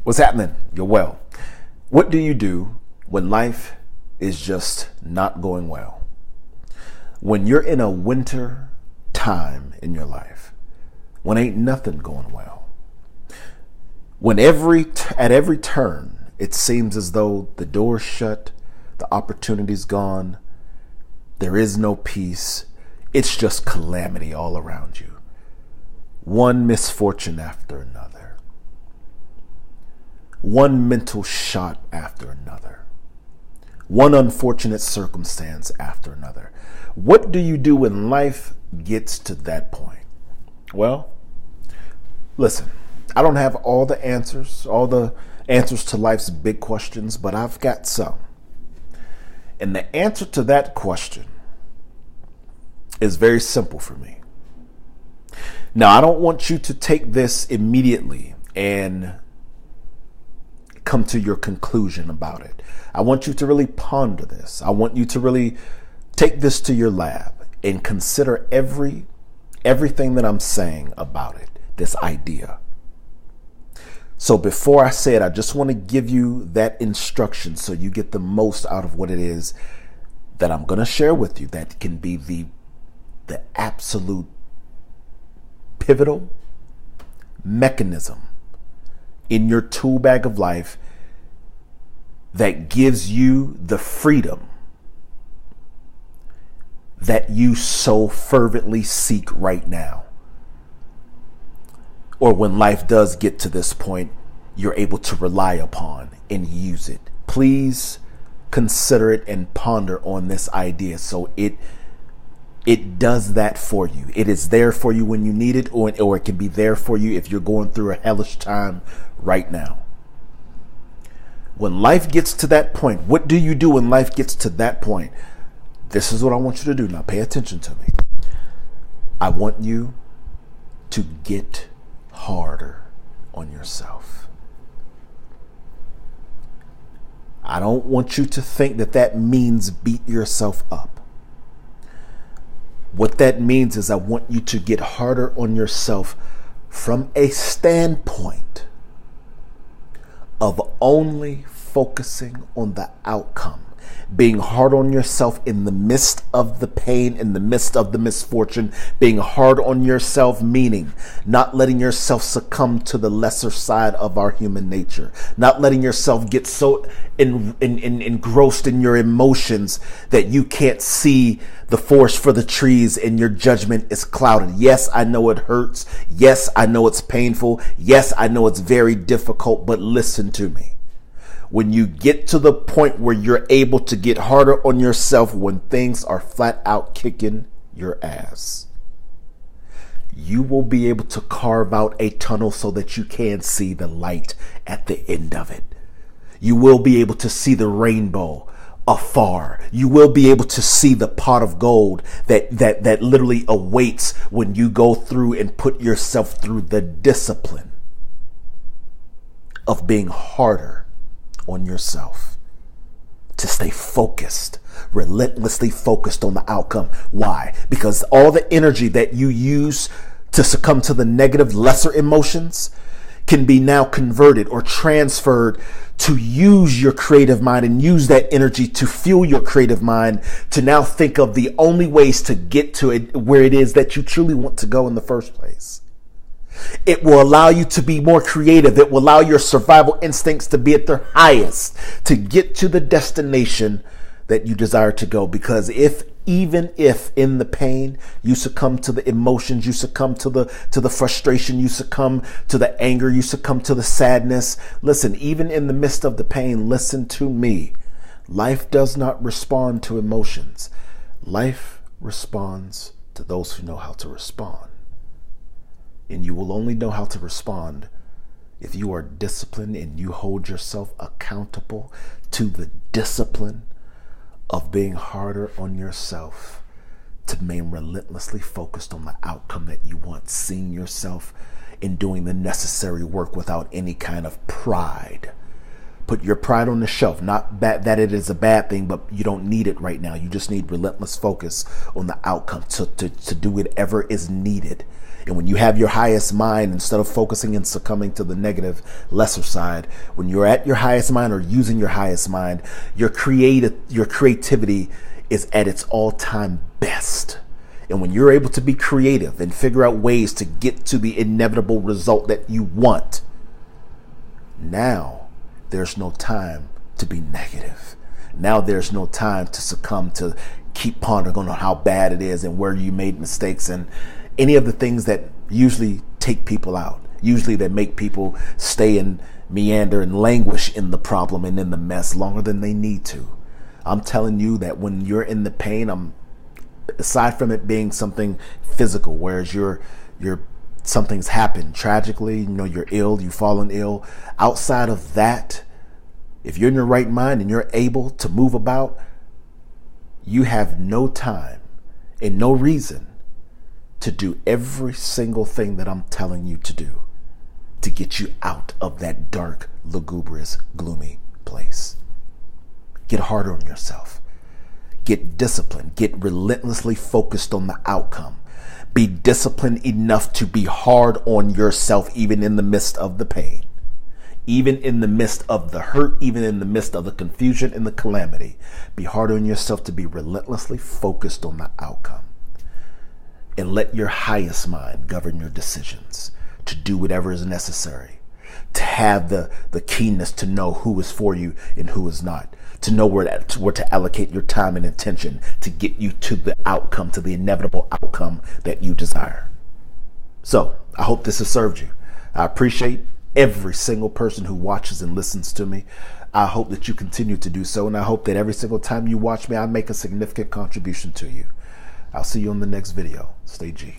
What's happening? You're well. What do you do when life is just not going well? When you're in a winter time in your life, when ain't nothing going well, when at every turn it seems as though the door's shut, the opportunity's gone, there is no peace, it's just calamity all around you. One misfortune after another. One mental shot after another. One unfortunate circumstance after another. What do you do when life gets to that point? Well, listen, I don't have all the answers to life's big questions, but I've got some. And the answer to that question is very simple for me. Now, I don't want you to take this immediately and come to your conclusion about it. I want you to really ponder this. I want you to really take this to your lab and consider everything that I'm saying about it, this idea. So before I say it, I just want to give you that instruction so you get the most out of what it is that I'm going to share with you. That can be the absolute pivotal mechanism in your tool bag of life that gives you the freedom that you so fervently seek right now. Or when life does get to this point, you're able to rely upon and use it. Please consider it and ponder on this idea so it does that for you. It is there for you when you need it, or it can be there for you if you're going through a hellish time right now. When life gets to that point, what do you do when life gets to that point? This is what I want you to do. Now pay attention to me. I want you to get harder on yourself. I don't want you to think that means beat yourself up. What that means is I want you to get harder on yourself from a standpoint of only focusing on the outcome. Being hard on yourself in the midst of the pain, in the midst of the misfortune. Being hard on yourself, meaning not letting yourself succumb to the lesser side of our human nature. Not letting yourself get so engrossed in your emotions that you can't see the forest for the trees and your judgment is clouded. Yes, I know it hurts. Yes, I know it's painful. Yes, I know it's very difficult, but listen to me. When you get to the point where you're able to get harder on yourself when things are flat out kicking your ass, you will be able to carve out a tunnel so that you can see the light at the end of it. You will be able to see the rainbow afar. You will be able to see the pot of gold that literally awaits when you go through and put yourself through the discipline of being harder on yourself, to stay focused, relentlessly focused on the outcome. Why? Because all the energy that you use to succumb to the negative, lesser emotions can be now converted or transferred to use your creative mind and use that energy to fuel your creative mind to now think of the only ways to get to it where it is that you truly want to go in the first place. It will allow you to be more creative. It will allow your survival instincts to be at their highest, to get to the destination that you desire to go. Because even if in the pain you succumb to the emotions, you succumb to the frustration, you succumb to the anger, you succumb to the sadness. Listen, even in the midst of the pain, listen to me. Life does not respond to emotions. Life responds to those who know how to respond. And you will only know how to respond if you are disciplined and you hold yourself accountable to the discipline of being harder on yourself, to remain relentlessly focused on the outcome that you want, seeing yourself in doing the necessary work without any kind of pride. Put your pride on the shelf. Not that it is a bad thing, but you don't need it right now. You just need relentless focus on the outcome to do whatever is needed. And when you have your highest mind, instead of focusing and succumbing to the negative, lesser side, when you're at your highest mind or using your highest mind, your creativity is at its all-time best. And when you're able to be creative and figure out ways to get to the inevitable result that you want, now there's no time to be negative. Now there's no time to succumb to keep pondering on how bad it is and where you made mistakes and any of the things that usually take people out, usually that make people stay and meander and languish in the problem and in the mess longer than they need to. I'm telling you that when you're in the pain, aside from it being something physical, whereas you're something's happened tragically, you're ill, you've fallen ill. Outside of that, if you're in your right mind and you're able to move about, you have no time and no reason to do every single thing that I'm telling you to do to get you out of that dark, lugubrious, gloomy place. Get harder on yourself. Get disciplined. Get relentlessly focused on the outcome. Be disciplined enough to be hard on yourself, even in the midst of the pain, even in the midst of the hurt, even in the midst of the confusion and the calamity. Be hard on yourself to be relentlessly focused on the outcome. And let your highest mind govern your decisions, to do whatever is necessary, to have the keenness to know who is for you and who is not, to know where to allocate your time and attention to get you to the outcome, to the inevitable outcome that you desire. So I hope this has served you. I appreciate every single person who watches and listens to me. I hope that you continue to do so, and I hope that every single time you watch me, I make a significant contribution to you. I'll see you on the next video. Stay G.